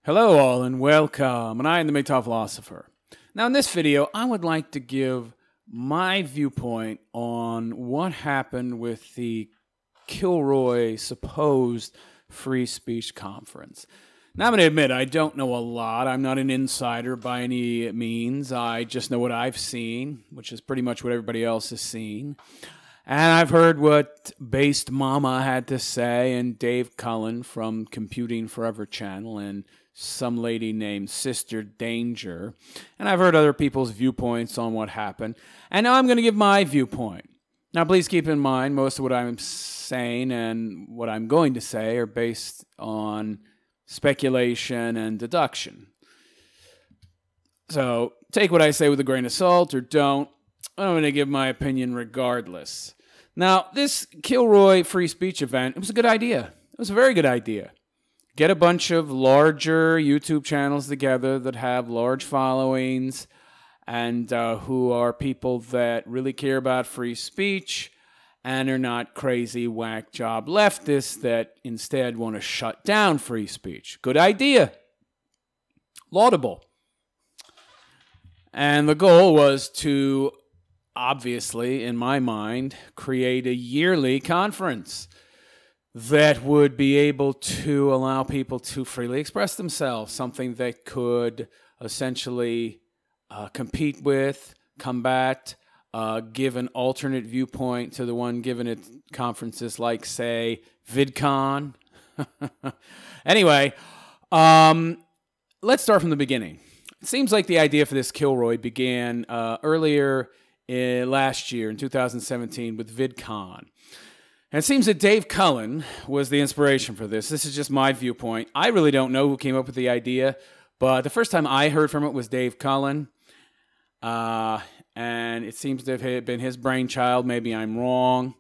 Hello all and welcome, and I am the MGTOW philosopher. Now in this video, I would like to give my viewpoint on what happened with the Kilroy supposed free speech conference. Now I'm going to admit I don't know a lot. I'm not an insider by any means. I just know what I've seen, which is pretty much what everybody else has seen. And I've heard what Based Momma had to say, and Dave Cullen from Computing Forever channel, and some lady named Sister Danger. And I've heard other people's viewpoints on what happened. And now I'm going to give my viewpoint. Now please keep in mind, most of what I'm saying and what I'm going to say are based on speculation and deduction. So take what I say with a grain of salt or don't. I'm going to give my opinion regardless. Now, this Kilroy free speech event, it was a good idea. It was a very good idea. Get a bunch of larger YouTube channels together that have large followings and who are people that really care about free speech and are not crazy whack job leftists that instead want to shut down free speech. Good idea. Laudable. And the goal was to, obviously, in my mind, create a yearly conference that would be able to allow people to freely express themselves, something that could essentially compete with, combat, give an alternate viewpoint to the one given at conferences like, say, VidCon. Anyway, let's start from the beginning. It seems like the idea for this Kilroy began earlier last year in 2017 with VidCon. And it seems that Dave Cullen was the inspiration for this. This is just my viewpoint. I really don't know who came up with the idea, but the first time I heard from it was Dave Cullen. And it seems to have been his brainchild. Maybe I'm wrong.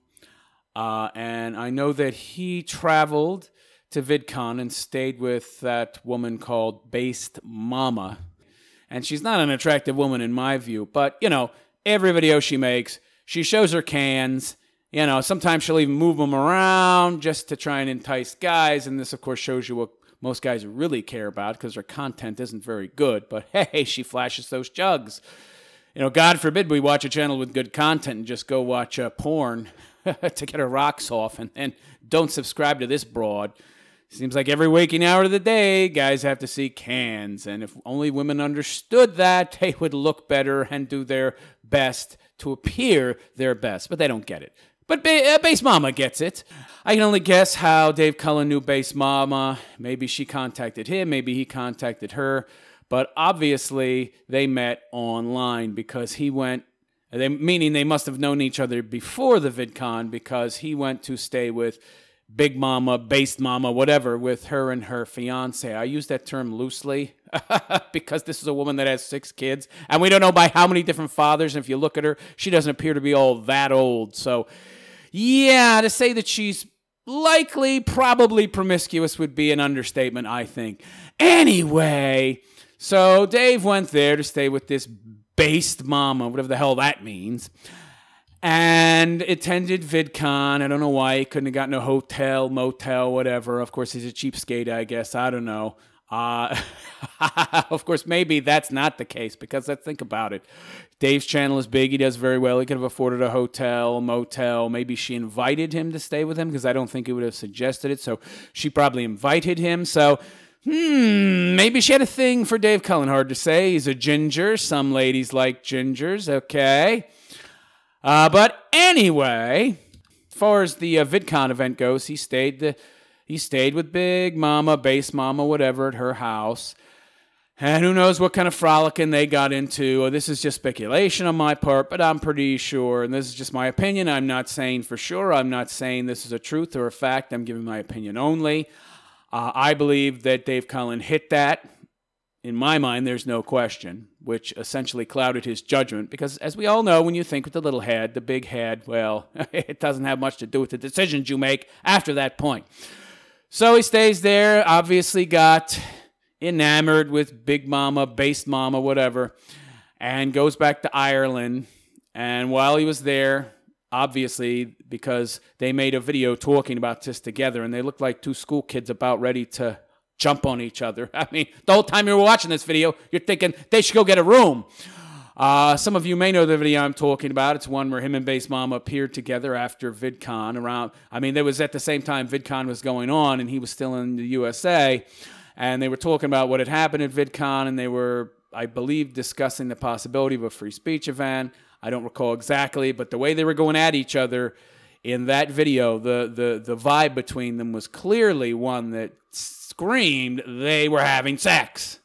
And I know that he traveled to VidCon and stayed with that woman called Based Momma. And she's not an attractive woman in my view, but, you know, every video she makes, she shows her cans. You know, sometimes she'll even move them around just to try and entice guys. And this, of course, shows you what most guys really care about because her content isn't very good. But, hey, she flashes those jugs. You know, God forbid we watch a channel with good content and just go watch porn to get our rocks off and then don't subscribe to this broad. Seems like every waking hour of the day, guys have to see cans. And if only women understood that, they would look better and do their best to appear their best. But they don't get it. But Based Momma gets it. I can only guess how Dave Cullen knew Based Momma. Maybe she contacted him. Maybe he contacted her. But obviously, they met online because he went, meaning they must have known each other before the VidCon because he went to stay with Big Mama, Based Momma, whatever, with her and her fiance. I use that term loosely because this is a woman that has 6 kids, and we don't know by how many different fathers. And if you look at her, she doesn't appear to be all that old. So, yeah, to say that she's likely, probably promiscuous would be an understatement, I think. Anyway, so Dave went there to stay with this Based Momma, whatever the hell that means, and attended VidCon. I don't know why he couldn't have gotten a hotel, motel, whatever. Of course, he's a cheapskate, I guess. I don't know. Of course, maybe that's not the case because let's think about it. Dave's channel is big. He does very well. He could have afforded a hotel, motel. Maybe she invited him to stay with him because I don't think he would have suggested it. So she probably invited him. So, maybe she had a thing for Dave Cullen. Hard to say. He's a ginger. Some ladies like gingers. Okay. But anyway, as far as the VidCon event goes, he stayed with Big Mama, Based Momma, whatever, at her house. And who knows what kind of frolicking they got into. This is just speculation on my part, but I'm pretty sure, and this is just my opinion. I'm not saying for sure. I'm not saying this is a truth or a fact. I'm giving my opinion only. I believe that Dave Cullen hit that. In my mind, there's no question, which essentially clouded his judgment because, as we all know, when you think with the little head, the big head, well, it doesn't have much to do with the decisions you make after that point. So he stays there, obviously got enamored with Big Mama, Based Momma, whatever, and goes back to Ireland. And while he was there, obviously, because they made a video talking about this together, and they looked like 2 school kids about ready to jump on each other. I mean, the whole time you were watching this video, you're thinking they should go get a room. Some of you may know the video I'm talking about. It's one where him and Based Momma appeared together after VidCon around. I mean, there was at the same time VidCon was going on, and he was still in the USA. And they were talking about what had happened at VidCon, and they were, I believe, discussing the possibility of a free speech event. I don't recall exactly, but the way they were going at each other in that video, the vibe between them was clearly one that screamed they were having sex.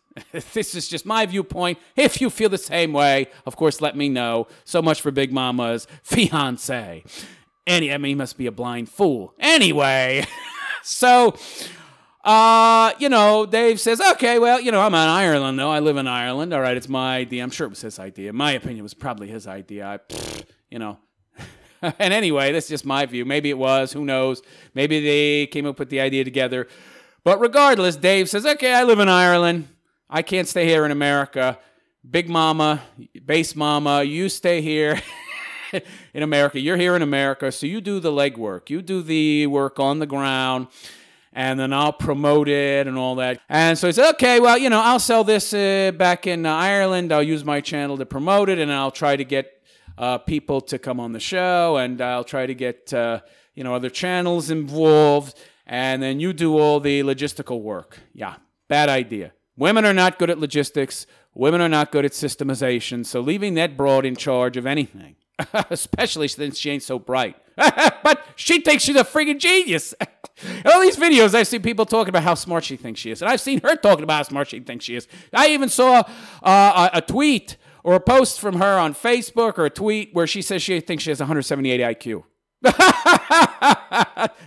This is just my viewpoint. If you feel the same way, of course, let me know. So much for Big Mama's fiance. I mean, he must be a blind fool. Anyway, so, you know, Dave says, okay, well, you know, I'm in Ireland, though. I live in Ireland. All right, it's my idea. I'm sure it was his idea. My opinion was probably his idea. You know. And anyway, that's just my view. Maybe it was. Who knows? Maybe they came up with the idea together. But regardless, Dave says, okay, I live in Ireland. I can't stay here in America. Big Mama, Based Momma, you stay here in America. You're here in America, so you do the legwork. You do the work on the ground, and then I'll promote it and all that. And so he said, okay, well, you know, I'll sell this back in Ireland. I'll use my channel to promote it, and I'll try to get people to come on the show, and I'll try to get, you know, other channels involved, and then you do all the logistical work. Yeah, bad idea. Women are not good at logistics. Women are not good at systemization. So leaving that broad in charge of anything, especially since she ain't so bright. But she thinks she's a friggin' genius. In all these videos, I see people talking about how smart she thinks she is. And I've seen her talking about how smart she thinks she is. I even saw a tweet or a post from her on Facebook or a tweet where she says she thinks she has 178 IQ.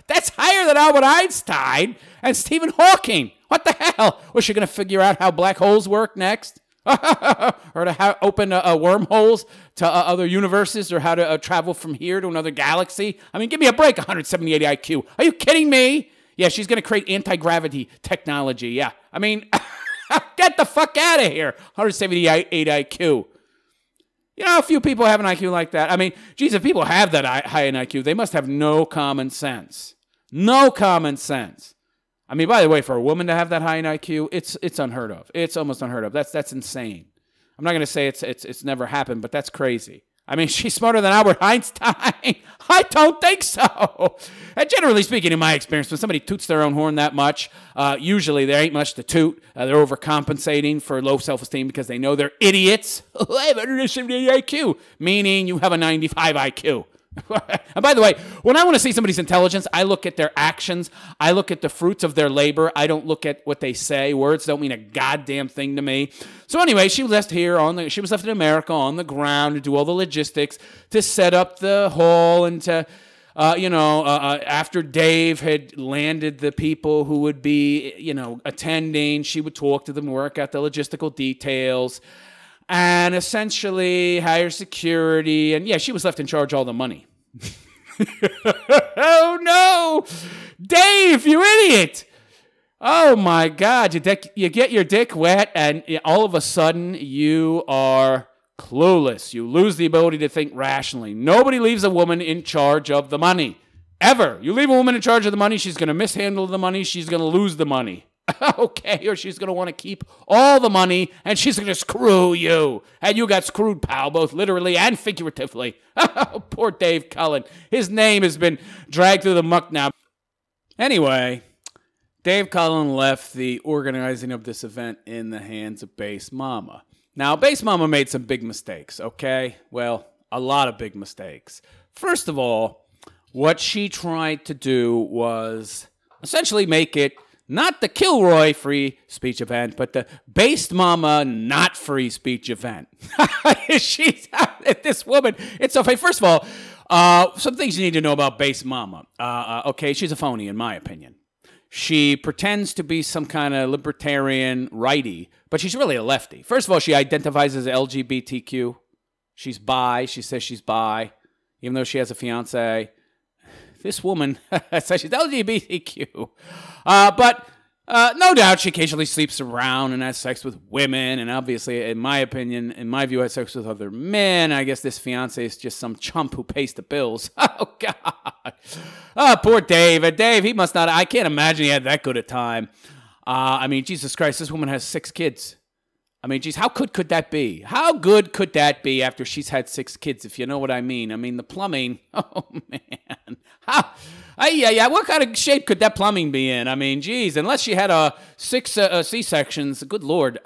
That's higher than Albert Einstein and Stephen Hawking. What the hell? Was she going to figure out how black holes work next? Or to open wormholes to other universes, or how to travel from here to another galaxy? I mean, give me a break, 178 IQ. Are you kidding me? Yeah, she's going to create anti-gravity technology. Yeah, I mean, get the fuck out of here. 178 IQ. You know, a few people have an IQ like that. I mean, geez, if people have that high an IQ, they must have no common sense. No common sense. I mean, by the way, for a woman to have that high an IQ, it's unheard of. It's almost unheard of. That's insane. I'm not going to say it's never happened, but that's crazy. I mean, she's smarter than Albert Einstein. I don't think so. And generally speaking, in my experience, when somebody toots their own horn that much, usually there ain't much to toot. They're overcompensating for low self-esteem because they know they're idiots. I have 178 IQ, meaning you have a 95 IQ. And by the way, when I want to see somebody's intelligence, I look at their actions. I look at the fruits of their labor. I don't look at what they say. Words don't mean a goddamn thing to me. So anyway, she was left here she was left in America on the ground to do all the logistics, to set up the hall, and to, after Dave had landed the people who would be, attending, she would talk to them, work out the logistical details, and essentially hire security. And yeah, she was left in charge of all the money. Oh no, Dave, you idiot. Oh my God, you get your dick wet and all of a sudden you are clueless. You lose the ability to think rationally. Nobody leaves a woman in charge of the money. Ever. You leave a woman in charge of the money, she's going to mishandle the money, she's going to lose the money. Okay, or she's going to want to keep all the money, and she's going to screw you. And you got screwed, pal, both literally and figuratively. Oh, poor Dave Cullen. His name has been dragged through the muck now. Anyway, Dave Cullen left the organizing of this event in the hands of Based Momma. Now, Based Momma made some big mistakes, okay? Well, a lot of big mistakes. First of all, what she tried to do was essentially make it not the Kilroy free speech event, but the Based Momma not free speech event. This woman, it's so funny. First of all, some things you need to know about Based Momma. Okay, she's a phony, in my opinion. She pretends to be some kind of libertarian righty, but she's really a lefty. First of all, she identifies as LGBTQ. She's bi. She says she's bi, even though she has a fiance. This woman says she's LGBTQ. But no doubt she occasionally sleeps around and has sex with women. And obviously, in my opinion, in my view, has sex with other men. I guess this fiance is just some chump who pays the bills. Oh, God. Oh, poor Dave. Dave, he must not. I can't imagine he had that good a time. I mean, Jesus Christ, this woman has 6 kids. I mean, geez, how good could that be? How good could that be after she's had 6 kids, if you know what I mean? I mean, the plumbing, oh, man. Yeah, what kind of shape could that plumbing be in? I mean, geez, unless she had 6 C-sections, good Lord.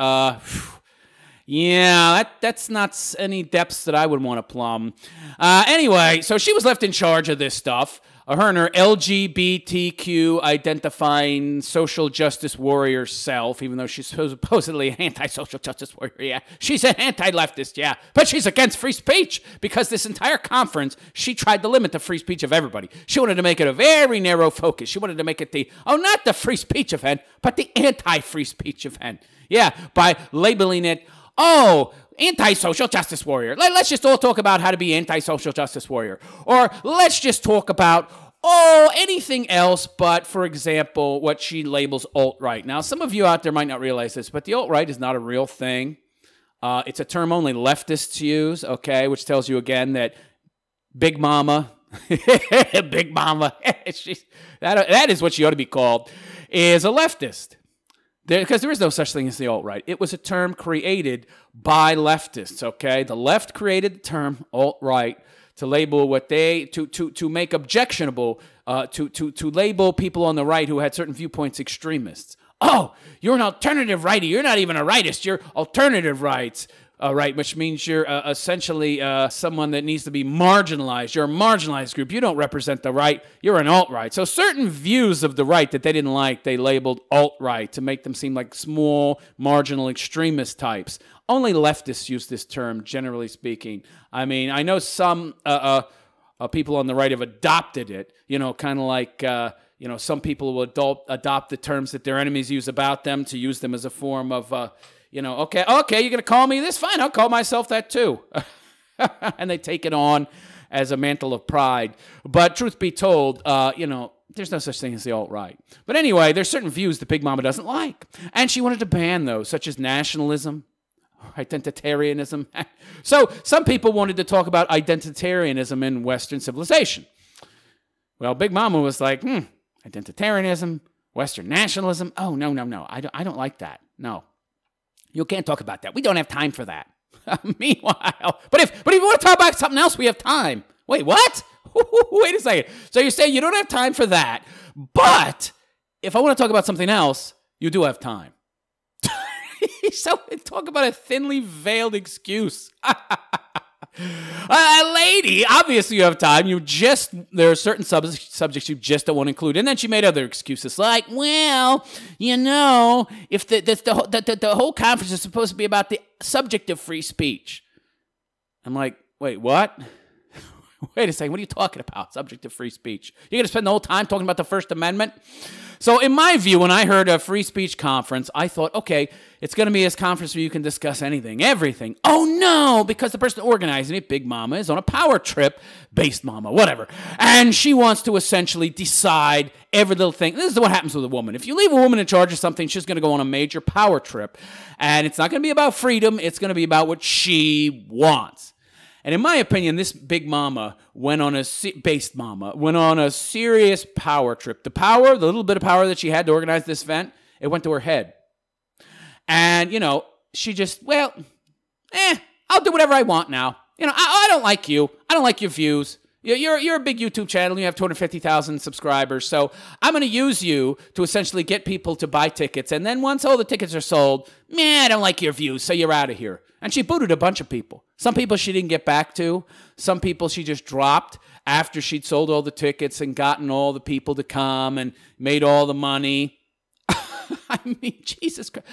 Yeah, that's not any depths that I would want to plumb. Anyway, so she was left in charge of this stuff. Her and her LGBTQ identifying social justice warrior self, even though she's supposedly an anti-social justice warrior, yeah. She's an anti-leftist, yeah. But she's against free speech because this entire conference, she tried to limit the free speech of everybody. She wanted to make it a very narrow focus. She wanted to make it not the free speech event, but the anti-free speech event. Yeah, by labeling it, anti-social justice warrior. Let's just all talk about how to be anti-social justice warrior. Or let's just talk about, anything else but, for example, what she labels alt-right. Now, some of you out there might not realize this, but the alt-right is not a real thing. It's a term only leftists use, okay, which tells you again that Big Mama, Big Mama, that is what she ought to be called, is a leftist. Because there is no such thing as the alt-right. It was a term created by leftists, okay? The left created the term alt-right to label what to make objectionable, to label people on the right who had certain viewpoints extremists. Oh, you're an alternative righty. You're not even a rightist. You're alternative rights. Right, which means you're essentially someone that needs to be marginalized. You're a marginalized group. You don't represent the right. You're an alt-right. So certain views of the right that they didn't like, they labeled alt-right to make them seem like small, marginal, extremist types. Only leftists use this term, generally speaking. I mean, I know some people on the right have adopted it, kind of like... some people will adopt the terms that their enemies use about them to use them as a form of... okay, you're going to call me this? Fine, I'll call myself that too. And they take it on as a mantle of pride. But truth be told, there's no such thing as the alt-right. But anyway, there's certain views that Big Mama doesn't like. And she wanted to ban those, such as nationalism, identitarianism. So some people wanted to talk about identitarianism in Western civilization. Well, Big Mama was like, identitarianism, Western nationalism. Oh, no. I don't like that. No. You can't talk about that. We don't have time for that. Meanwhile, but if you want to talk about something else, we have time. Wait, what? Wait a second. So you're saying you don't have time for that, but if I want to talk about something else, you do have time. So talk about a thinly veiled excuse. Lady, obviously you have time. There are certain subjects you just don't want to include. And then she made other excuses like, well, if the whole conference is supposed to be about the subject of free speech. I'm like, wait, what? Wait a second, what are you talking about? Subject of free speech. You're going to spend the whole time talking about the First Amendment? So in my view, when I heard a free speech conference, I thought, okay, it's going to be a conference where you can discuss anything, everything. Oh no, because the person organizing it, Big Mama, is on a power trip, Based Momma, whatever. And she wants to essentially decide every little thing. This is what happens with a woman. If you leave a woman in charge of something, she's going to go on a major power trip. And it's not going to be about freedom. It's going to be about what she wants. And in my opinion, this Big Mama Based Momma went on a serious power trip. The little bit of power that she had to organize this event, it went to her head. And, she just, I'll do whatever I want now. I don't like you. I don't like your views. You're a big YouTube channel. You have 250,000 subscribers. So I'm going to use you to essentially get people to buy tickets. And then once all the tickets are sold, I don't like your views, so you're out of here. And she booted a bunch of people. Some people she didn't get back to. Some people she just dropped after she'd sold all the tickets and gotten all the people to come and made all the money. I mean, Jesus Christ.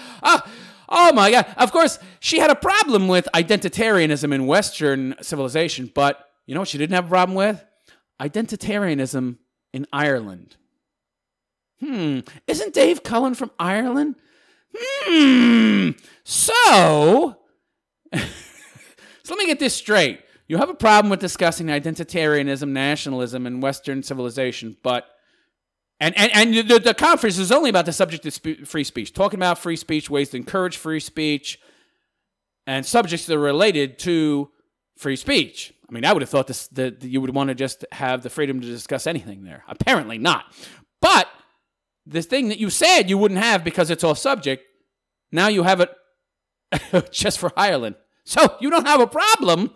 Oh my God. Of course, she had a problem with identitarianism in Western civilization, but you know what she didn't have a problem with? Identitarianism in Ireland. Isn't Dave Cullen from Ireland? So let me get this straight. You have a problem with discussing identitarianism, nationalism, and Western civilization, but and the conference is only about the subject of free speech, talking about free speech, ways to encourage free speech, and subjects that are related to free speech. I mean, I would have thought that you would want to just have the freedom to discuss anything there. Apparently not. But this thing that you said you wouldn't have because it's off subject, now you have it just for Ireland. So you don't have a problem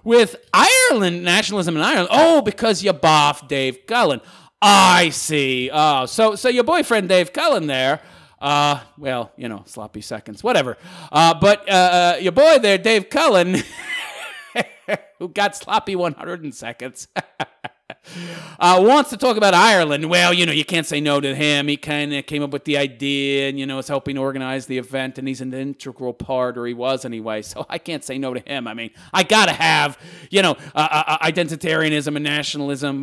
with Ireland, nationalism in Ireland. Oh, because you boff Dave Cullen. I see. Oh, so your boyfriend Dave Cullen there, well, you know, sloppy seconds, whatever. But your boy there, Dave Cullen, who got sloppy 100 seconds, wants to talk about Ireland. Well, you know, you can't say no to him. He kind of came up with the idea and, you know, is helping organize the event, and he's an integral part, or he was anyway, so I can't say no to him. I mean, I got to have, you know, identitarianism and nationalism,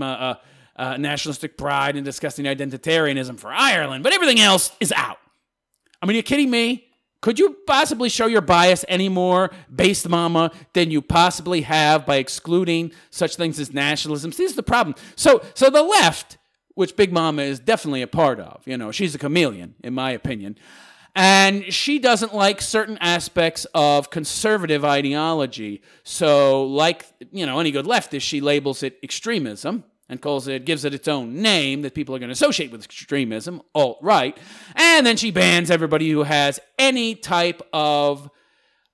nationalistic pride and discussing identitarianism for Ireland, but everything else is out. I mean, are you kidding me? Could you possibly show your bias any more, Based Momma, than you possibly have by excluding such things as nationalism? See, this is the problem. So the left, which Big Mama is definitely a part of, you know, she's a chameleon, in my opinion, and she doesn't like certain aspects of conservative ideology. So like, you know, any good leftist, she labels it extremism and gives it its own name that people are going to associate with extremism, alt-right, and then she bans everybody who has any type of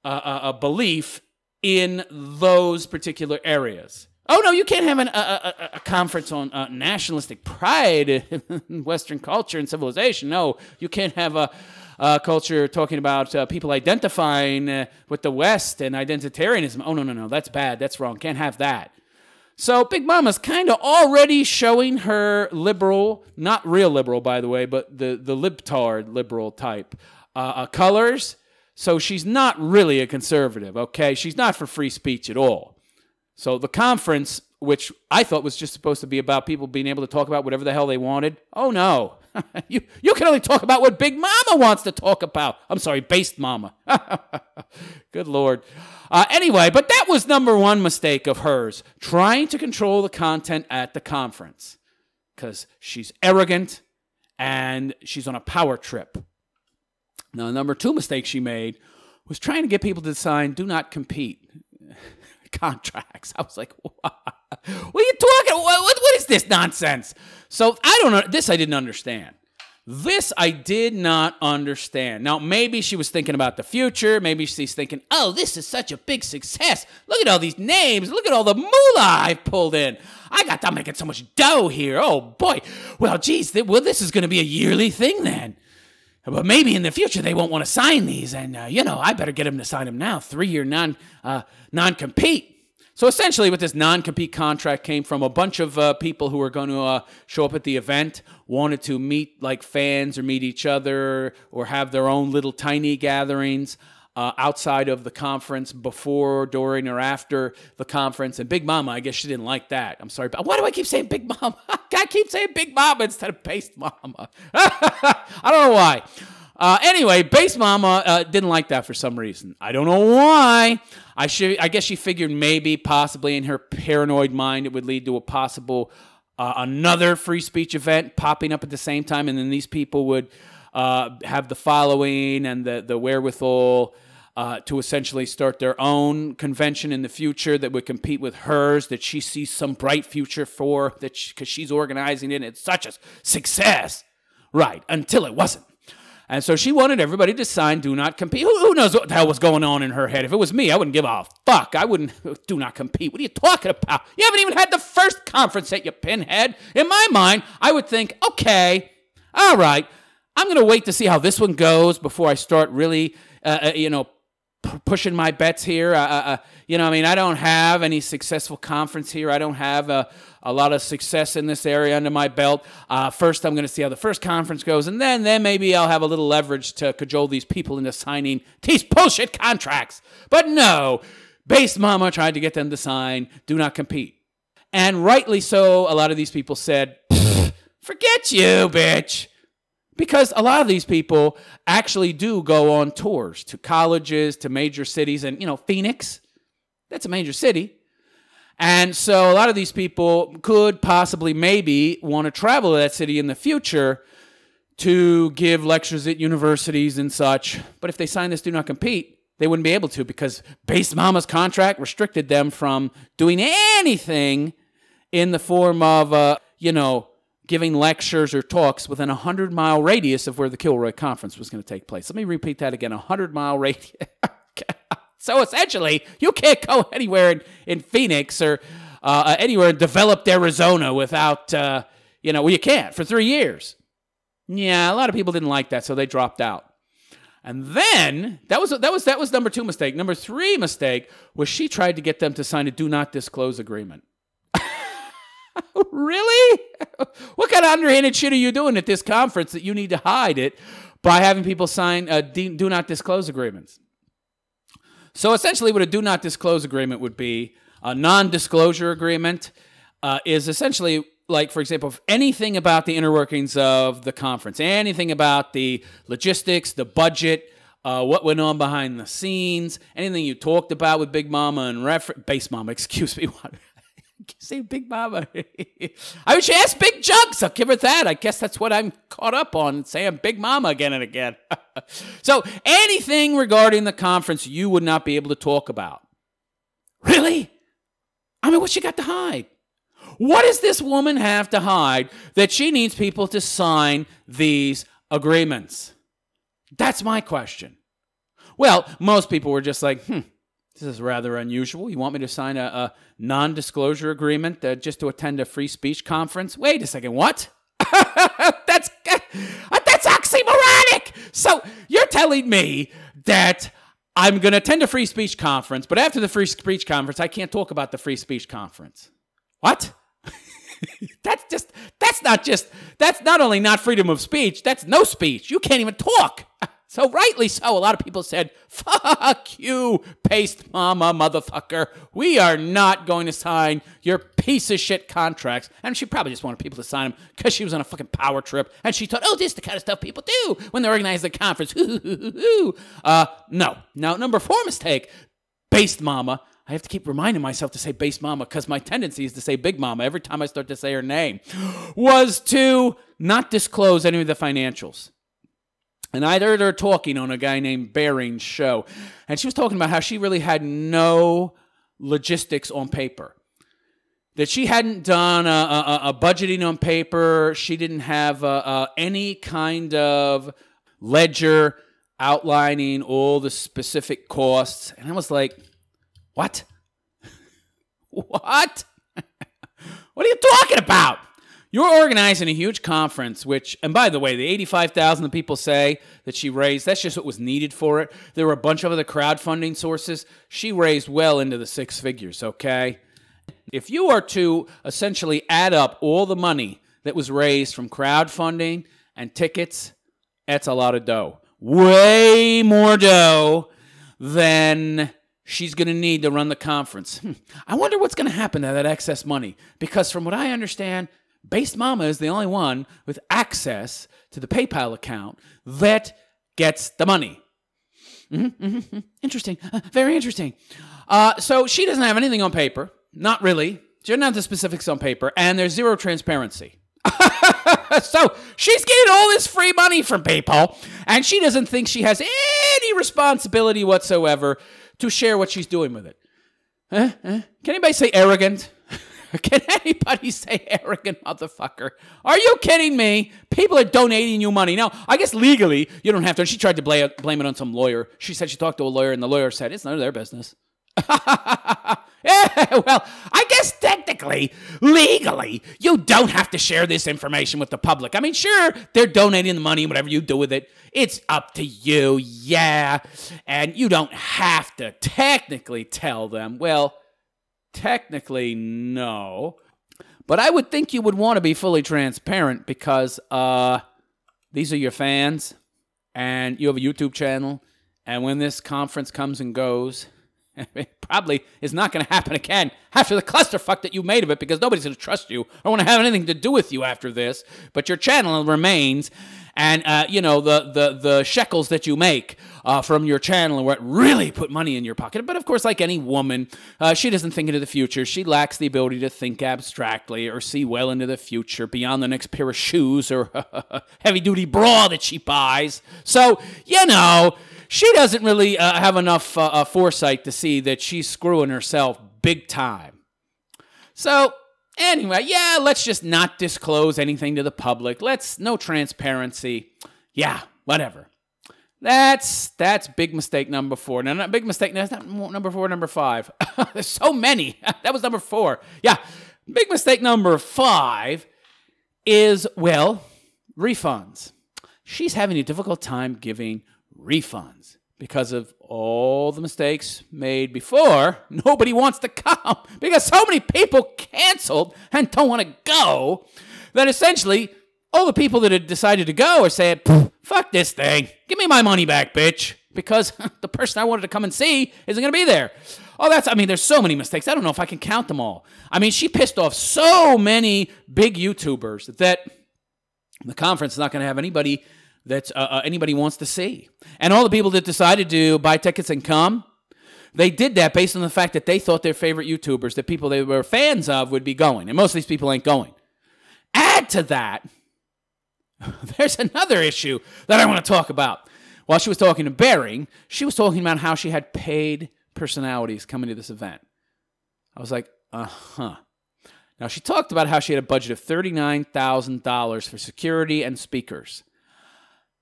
a belief in those particular areas. Oh, no, you can't have a conference on nationalistic pride in Western culture and civilization. No, you can't have a culture talking about people identifying with the West and identitarianism. Oh, no, that's bad, that's wrong, can't have that. So Big Mama's kind of already showing her liberal, not real liberal, by the way, but the libtard liberal type colors. So she's not really a conservative, okay? She's not for free speech at all. So the conference, which I thought was just supposed to be about people being able to talk about whatever the hell they wanted, oh no. You can only talk about what Big Mama wants to talk about. I'm sorry, Based Momma. Good Lord. Anyway, but that was number one mistake of hers, trying to control the content at the conference, because she's arrogant and she's on a power trip. Now, number two mistake she made was trying to get people to sign do not compete contracts. I was like, what are you talking? What is this nonsense? So I don't know. This I didn't understand. This I did not understand. Now, maybe she was thinking about the future. Maybe she's thinking, oh, this is such a big success. Look at all these names. Look at all the moolah I've pulled in. I'm making so much dough here. Oh, boy. Well, geez, this is going to be a yearly thing then. But maybe in the future they won't want to sign these. And, I better get them to sign them now. 3-year non-compete. So essentially what this non-compete contract came from, a bunch of people who were going to show up at the event, wanted to meet like fans or meet each other or have their own little tiny gatherings outside of the conference before, during, or after the conference. And Big Mama, I guess she didn't like that. I'm sorry, but why do I keep saying Big Mama? I keep saying Big Mama instead of Based Momma. I don't know why. Anyway, Based Momma didn't like that for some reason. I don't know why. I guess she figured maybe, possibly in her paranoid mind, it would lead to a possible another free speech event popping up at the same time, and then these people would have the following and the wherewithal to essentially start their own convention in the future that would compete with hers, that she sees some bright future for, because she's organizing it, and it's such a success. Right, until it wasn't. And so she wanted everybody to sign do not compete. Who knows what the hell was going on in her head? If it was me, I wouldn't give a fuck. I wouldn't do not compete. What are you talking about? You haven't even had the first conference yet, you pinhead. In my mind, I would think, okay, all right, I'm going to wait to see how this one goes before I start really, pushing my bets here. I don't have any successful conference here. I don't have a lot of success in this area under my belt. First, I'm going to see how the first conference goes, and then maybe I'll have a little leverage to cajole these people into signing these bullshit contracts. But no, Based Momma tried to get them to sign do not compete. And rightly so, a lot of these people said, forget you, bitch. Because a lot of these people actually do go on tours to colleges, to major cities, and, Phoenix, that's a major city. And so a lot of these people could possibly maybe want to travel to that city in the future to give lectures at universities and such. But if they sign this do not compete, they wouldn't be able to, because Based Momma's contract restricted them from doing anything in the form of, giving lectures or talks within a 100-mile radius of where the Kilroy conference was going to take place. Let me repeat that again, 100-mile radius. So essentially, you can't go anywhere in Phoenix or anywhere in developed Arizona without, well, you can't for 3 years. Yeah, a lot of people didn't like that, so they dropped out. And then, that was number 2 mistake. Number 3 mistake was she tried to get them to sign a do not disclose agreement. Really? What kind of underhanded shit are you doing at this conference that you need to hide it by having people sign do not disclose agreements? So essentially what a do not disclose agreement would be, a non-disclosure agreement is essentially like, for example, if anything about the inner workings of the conference, anything about the logistics, the budget, what went on behind the scenes, anything you talked about with Big Mama and Based Momma, excuse me, what? Say Big Mama. I wish she asked Big Jugs. I'll give her that. I guess that's what I'm caught up on, saying Big Mama again and again. So anything regarding the conference you would not be able to talk about. Really? I mean, what's she got to hide? What does this woman have to hide that she needs people to sign these agreements? That's my question. Well, most people were just like, this is rather unusual. You want me to sign a non-disclosure agreement just to attend a free speech conference? Wait a second, what? That's oxymoronic! So you're telling me that I'm going to attend a free speech conference, but after the free speech conference, I can't talk about the free speech conference. What? That's not only not freedom of speech, that's no speech. You can't even talk. So rightly so, a lot of people said, fuck you, Based Momma, motherfucker. We are not going to sign your piece of shit contracts. And she probably just wanted people to sign them because she was on a fucking power trip. And she thought, oh, this is the kind of stuff people do when they organize the conference. No. Now, number 4 mistake, Based Momma. I have to keep reminding myself to say Based Momma because my tendency is to say Big Mama every time I start to say her name, was to not disclose any of the financials. And I heard her talking on a guy named Baring's show, and she was talking about how she really had no logistics on paper. That she hadn't done a budgeting on paper. She didn't have any kind of ledger outlining all the specific costs. And I was like, what? What? What are you talking about? You're organizing a huge conference, which, and by the way, the 85,000 that people say that she raised, that's just what was needed for it. There were a bunch of other crowdfunding sources. She raised well into the 6 figures, okay? If you are to essentially add up all the money that was raised from crowdfunding and tickets, that's a lot of dough. Way more dough than she's going to need to run the conference. I wonder what's going to happen to that excess money, because from what I understand, Based Momma is the only one with access to the PayPal account that gets the money. Interesting. Very interesting. So she doesn't have anything on paper. Not really. She doesn't have the specifics on paper. And there's zero transparency. So she's getting all this free money from people, and she doesn't think she has any responsibility whatsoever to share what she's doing with it. Can anybody say arrogant? Can anybody say arrogant motherfucker? Are you kidding me? People are donating you money. Now, I guess legally, you don't have to. She tried to blame it on some lawyer. She said she talked to a lawyer, and the lawyer said, it's none of their business. Yeah, well, I guess technically, legally, you don't have to share this information with the public. I mean, sure, they're donating the money, whatever you do with it. It's up to you, yeah. And you don't have to technically tell them. Well, technically, no. But I would think you would want to be fully transparent because these are your fans, and you have a YouTube channel, and when this conference comes and goes, it probably is not going to happen again after the clusterfuck that you made of it, because nobody's going to trust you or want to have anything to do with you after this. But your channel remains, and the shekels that you make from your channel are what really put money in your pocket. But of course, like any woman, she doesn't think into the future. She lacks the ability to think abstractly or see well into the future beyond the next pair of shoes or heavy-duty bra that she buys. So, she doesn't really have enough foresight to see that she's screwing herself big time. So, Anyway, yeah, let's just not disclose anything to the public. No transparency. Yeah, whatever. That's big mistake number 4. No, not big mistake. That's not number 4, number 5. There's so many. That was number 4. Yeah, big mistake number 5 is, well, refunds. She's having a difficult time giving refunds because of all the mistakes made before. Nobody wants to come because so many people canceled and don't want to go that essentially all the people that had decided to go are saying, fuck this thing. Give me my money back, bitch. Because the person I wanted to come and see isn't going to be there. There's so many mistakes. I don't know if I can count them all. She pissed off so many big YouTubers that the conference is not going to have anybody that anybody wants to see. And all the people that decided to buy tickets and come, they did that based on the fact that they thought their favorite YouTubers, the people they were fans of, would be going. And most of these people ain't going. Add to that, there's another issue that I want to talk about. While she was talking to Bering, she was talking about how she had paid personalities coming to this event. I was like, uh-huh. Now, she talked about how she had a budget of $39,000 for security and speakers.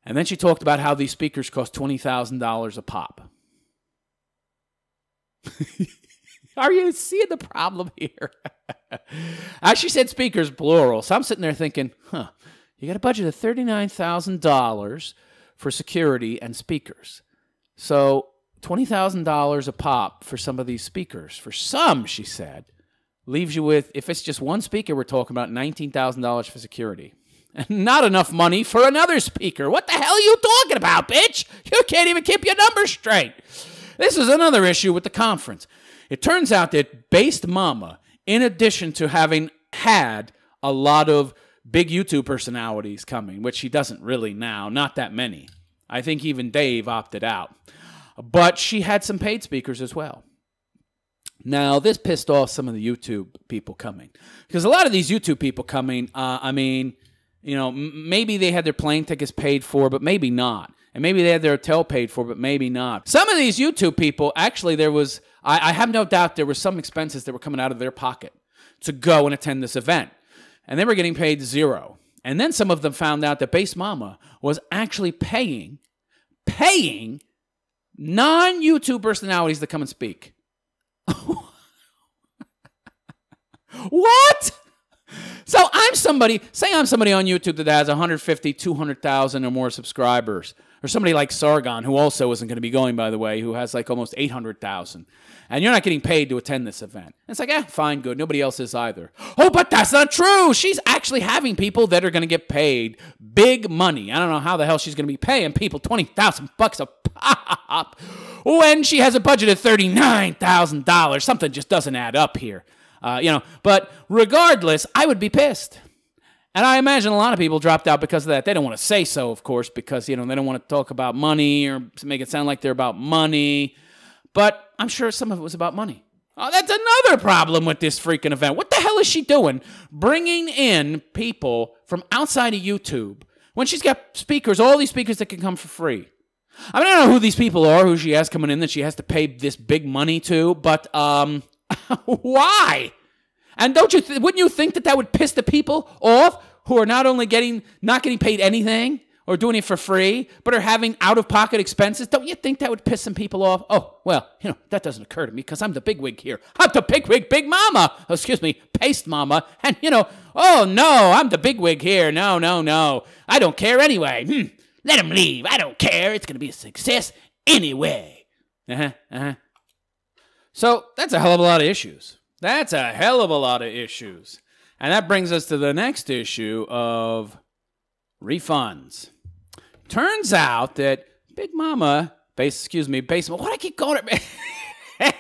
And then she talked about how these speakers cost $20,000 a pop. Are you seeing the problem here? She said speakers, plural. So I'm sitting there thinking, you got a budget of $39,000 for security and speakers. So $20,000 a pop for some of these speakers. For some, she said, leaves you with, if it's just one speaker, we're talking about $19,000 for security. And not enough money for another speaker. What the hell are you talking about, bitch? You can't even keep your numbers straight. This is another issue with the conference. It turns out that Based Momma, in addition to having had a lot of big YouTube personalities coming, which she doesn't really now, not that many. I think even Dave opted out. But she had some paid speakers as well. Now, this pissed off some of the YouTube people coming. Because a lot of these YouTube people coming, maybe they had their plane tickets paid for, but maybe not. And maybe they had their hotel paid for, but maybe not. Some of these YouTube people, actually, I have no doubt there were some expenses that were coming out of their pocket to go and attend this event. And they were getting paid $0. And then some of them found out that Based Momma was actually paying non-YouTube personalities to come and speak. What? So I'm somebody on YouTube that has 150, 200,000 or more subscribers. Or somebody like Sargon, who also isn't going to be going, by the way, who has like almost 800,000. And you're not getting paid to attend this event. And it's like, fine, good. Nobody else is either. Oh, but that's not true. She's actually having people that are going to get paid big money. I don't know how the hell she's going to be paying people $20,000 a pop when she has a budget of $39,000. Something just doesn't add up here. But regardless, I would be pissed. And I imagine a lot of people dropped out because of that. They don't want to say so, of course, because, they don't want to talk about money or make it sound like they're about money. But I'm sure some of it was about money. Oh, that's another problem with this freaking event. What the hell is she doing? Bringing in people from outside of YouTube when she's got speakers, all these speakers that can come for free. I don't know who these people are, who she has coming in that she has to pay this big money to, but why? And wouldn't you think that would piss the people off who are not only not getting paid anything or doing it for free, but are having out-of-pocket expenses? Don't you think that would piss some people off? Oh, well, that doesn't occur to me because I'm the bigwig here. I'm the bigwig, Big Mama. Oh, excuse me, Based Momma. And, oh, no, I'm the bigwig here. No. I don't care anyway. Let him leave. I don't care. It's going to be a success anyway. So that's a hell of a lot of issues. And that brings us to the next issue of refunds. Turns out that Big Mama, Based Momma, what do I keep calling her?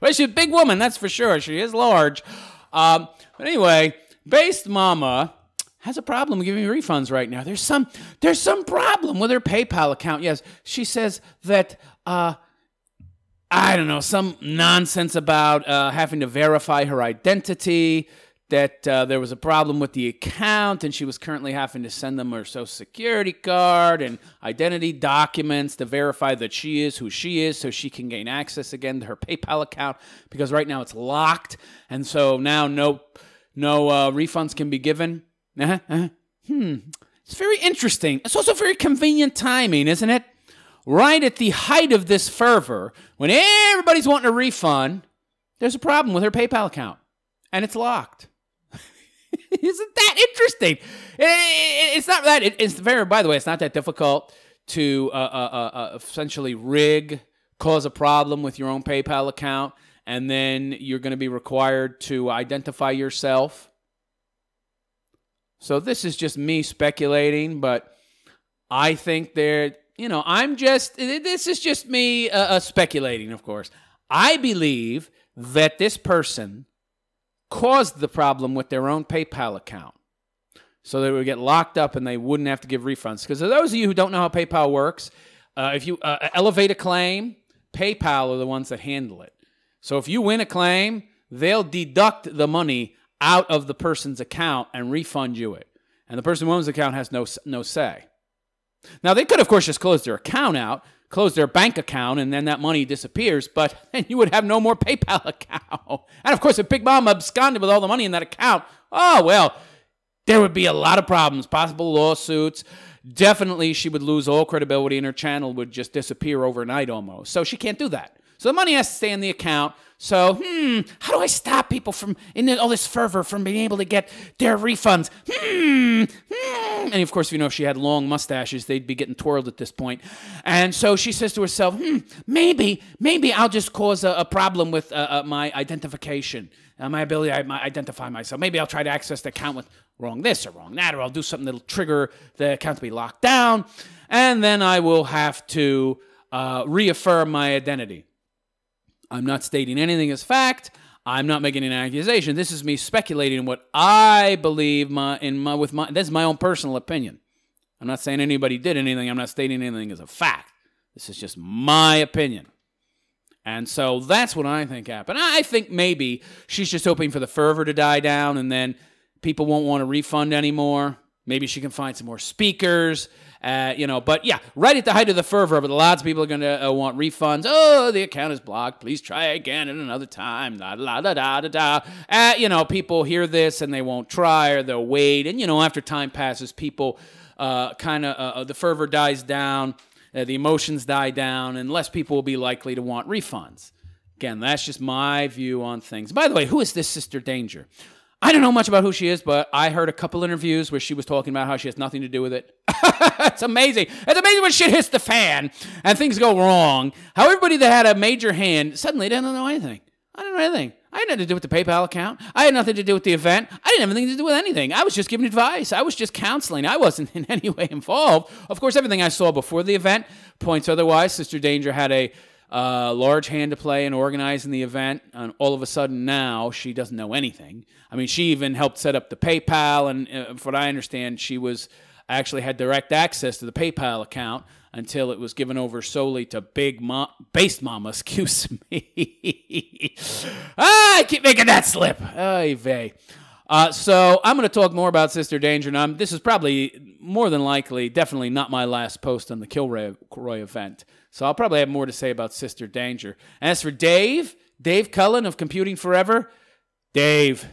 Well, she's a big woman, that's for sure. She is large. But anyway, Based Momma has a problem giving refunds right now. There's some problem with her PayPal account. Yes, she says that I don't know, some nonsense about having to verify her identity that there was a problem with the account, and she was currently having to send them her Social Security card and identity documents to verify that she is who she is so she can gain access again to her PayPal account, because right now it's locked, and so now no refunds can be given. It's very interesting. It's also very convenient timing, isn't it? Right at the height of this fervor, when everybody's wanting a refund, there's a problem with her PayPal account, and it's locked. Isn't that interesting? It's not that. It's very. By the way, it's not that difficult to essentially cause a problem with your own PayPal account, and then you're going to be required to identify yourself. So this is just me speculating, but I think this is just me speculating, of course. I believe that this person caused the problem with their own PayPal account so they would get locked up and they wouldn't have to give refunds. Because for those of you who don't know how PayPal works, if you elevate a claim, PayPal are the ones that handle it. So if you win a claim, they'll deduct the money out of the person's account and refund you it. And the person who owns the account has no say. Now, they could, of course, just close their account out, close their bank account, and then that money disappears, but then you would have no more PayPal account. And, of course, if Big Mama absconded with all the money in that account, there would be a lot of problems, possible lawsuits. Definitely she would lose all credibility, and her channel would just disappear overnight almost. So she can't do that. So the money has to stay in the account. So, how do I stop people from, in all this fervor, from being able to get their refunds? And, of course, if she had long mustaches, they'd be getting twirled at this point. And so she says to herself, maybe I'll just cause a problem with my identification, my ability to identify myself. Maybe I'll try to access the account with wrong this or wrong that, or I'll do something that'll trigger the account to be locked down. And then I will have to reaffirm my identity. I'm not stating anything as fact. I'm not making an accusation. This is me speculating in what I believe. That's my own personal opinion. I'm not saying anybody did anything. I'm not stating anything as a fact. This is just my opinion. And so that's what I think happened. I think maybe she's just hoping for the fervor to die down, and then people won't want a refund anymore. Maybe she can find some more speakers. But yeah, right at the height of the fervor, but lots of people are going to want refunds. Oh, the account is blocked. Please try again at another time. People hear this and they won't try, or they'll wait. And, after time passes, people the fervor dies down, the emotions die down, and less people will be likely to want refunds. Again, that's just my view on things. By the way, who is this Sister Danger? I don't know much about who she is, but I heard a couple interviews where she was talking about how she has nothing to do with it. It's amazing. It's amazing when shit hits the fan and things go wrong. How everybody that had a major hand suddenly didn't know anything. I didn't know anything. I had nothing to do with the PayPal account. I had nothing to do with the event. I didn't have anything to do with anything. I was just giving advice. I was just counseling. I wasn't in any way involved. Of course, everything I saw before the event points otherwise. Sister Danger had a large hand to play in organizing the event, and all of a sudden now she doesn't know anything. I mean, she even helped set up the PayPal, and from what I understand, she actually had direct access to the PayPal account until it was given over solely to Based Momma, excuse me. I keep making that slip. Ay vey. So I'm going to talk more about Sister Danger. Now, this is probably, more than likely, definitely not my last post on the Kilroy event. So I'll probably have more to say about Sister Danger. As for Dave Cullen of Computing Forever, Dave,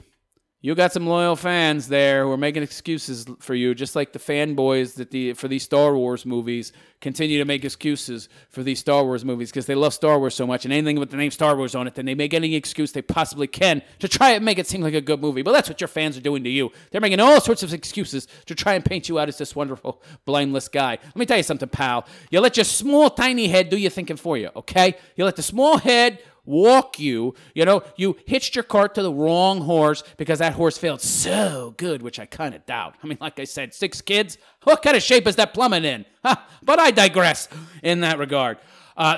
you got some loyal fans there who are making excuses for you, just like the fanboys for these Star Wars movies continue to make excuses for these Star Wars movies because they love Star Wars so much, and anything with the name Star Wars on it, then they make any excuse they possibly can to try and make it seem like a good movie. But that's what your fans are doing to you. They're making all sorts of excuses to try and paint you out as this wonderful, blameless guy. Let me tell you something, pal. You let your small, tiny head do your thinking for you, okay? You let the small head walk you. You hitched your cart to the wrong horse because that horse failed so good, which I kind of doubt. I mean, like I said, 6 kids? What kind of shape is that plummet in? But I digress in that regard.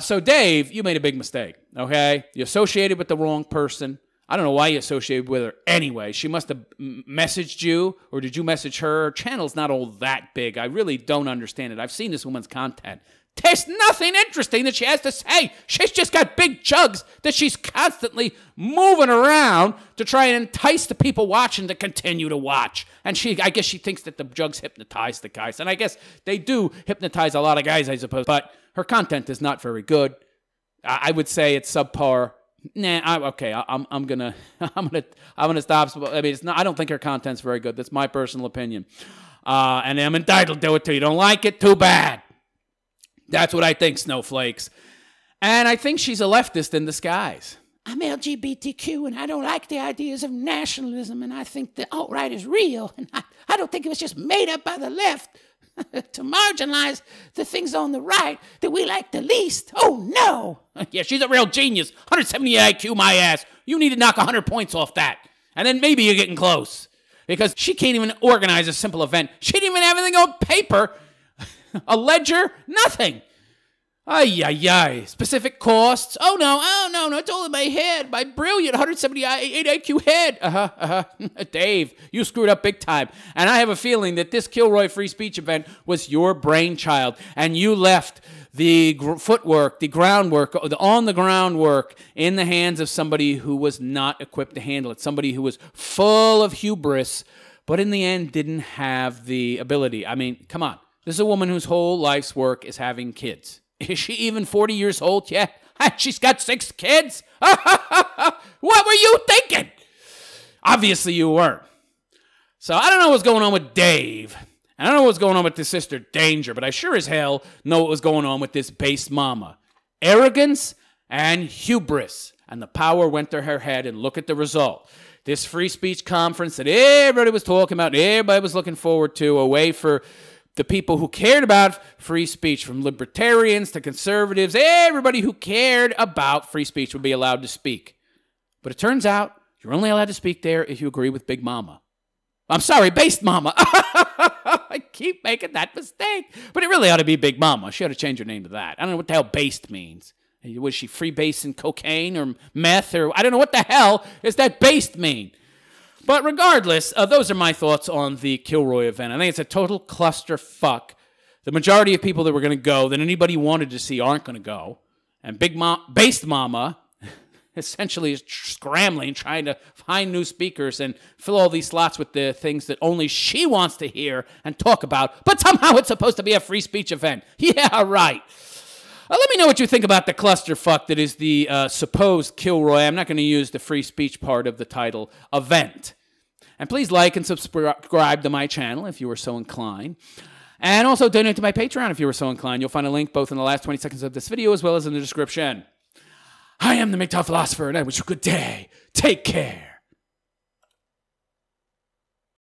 So, Dave, you made a big mistake, okay? You associated with the wrong person. I don't know why you associated with her anyway. She must have messaged you, or did you message her? Her channel's not all that big. I really don't understand it. I've seen this woman's content. There's nothing interesting that she has to say. She's just got big jugs that she's constantly moving around to try and entice the people watching to continue to watch. And I guess she thinks that the jugs hypnotize the guys. And I guess they do hypnotize a lot of guys, I suppose. But her content is not very good. I would say it's subpar. Nah, okay. I'm gonna stop. I mean, it's not. I don't think her content's very good. That's my personal opinion, and I'm entitled to it too. You don't like it? Too bad. That's what I think, snowflakes. And I think she's a leftist in disguise. I'm LGBTQ, and I don't like the ideas of nationalism, and I think the alt-right is real, and I don't think it was just made up by the left to marginalize the things on the right that we like the least. Oh, no. Yeah, she's a real genius. 170 IQ, my ass. You need to knock 100 points off that, and then maybe you're getting close, because she can't even organize a simple event. She didn't even have anything on paper. A ledger? Nothing. Ay, ay, ay. Specific costs? Oh, no, it's all in my head. My brilliant 178 IQ head. Dave, you screwed up big time. And I have a feeling that this Kilroy free speech event was your brainchild. And you left the footwork, the groundwork, the on-the-ground work in the hands of somebody who was not equipped to handle it. Somebody who was full of hubris, but in the end didn't have the ability. I mean, come on. This is a woman whose whole life's work is having kids. Is she even 40 years old yet? She's got 6 kids? What were you thinking? Obviously you weren't. So I don't know what's going on with Dave. I don't know what's going on with his sister Danger, but I sure as hell know what was going on with this Based Momma. Arrogance and hubris. And the power went to her head, and look at the result. This free speech conference that everybody was talking about, everybody was looking forward to, a way for the people who cared about free speech, from libertarians to conservatives, everybody who cared about free speech would be allowed to speak. But it turns out you're only allowed to speak there if you agree with Big Mama. I'm sorry, Based Momma. I keep making that mistake. But it really ought to be Big Mama. She ought to change her name to that. I don't know what the hell based means. Was she freebasing cocaine or meth, or I don't know what the hell does that based mean? But regardless, those are my thoughts on the Kilroy event. I think it's a total clusterfuck. The majority of people that were going to go, that anybody wanted to see, aren't going to go. And Based Momma essentially is scrambling, trying to find new speakers and fill all these slots with the things that only she wants to hear and talk about. But somehow it's supposed to be a free speech event. Yeah, right. Let me know what you think about the clusterfuck that is the supposed Kilroy. I'm not going to use the free speech part of the title, event. And please like and subscribe to my channel if you are so inclined. And also donate to my Patreon if you are so inclined. You'll find a link both in the last 20 seconds of this video as well as in the description. I am the MGTOW philosopher, and I wish you a good day. Take care.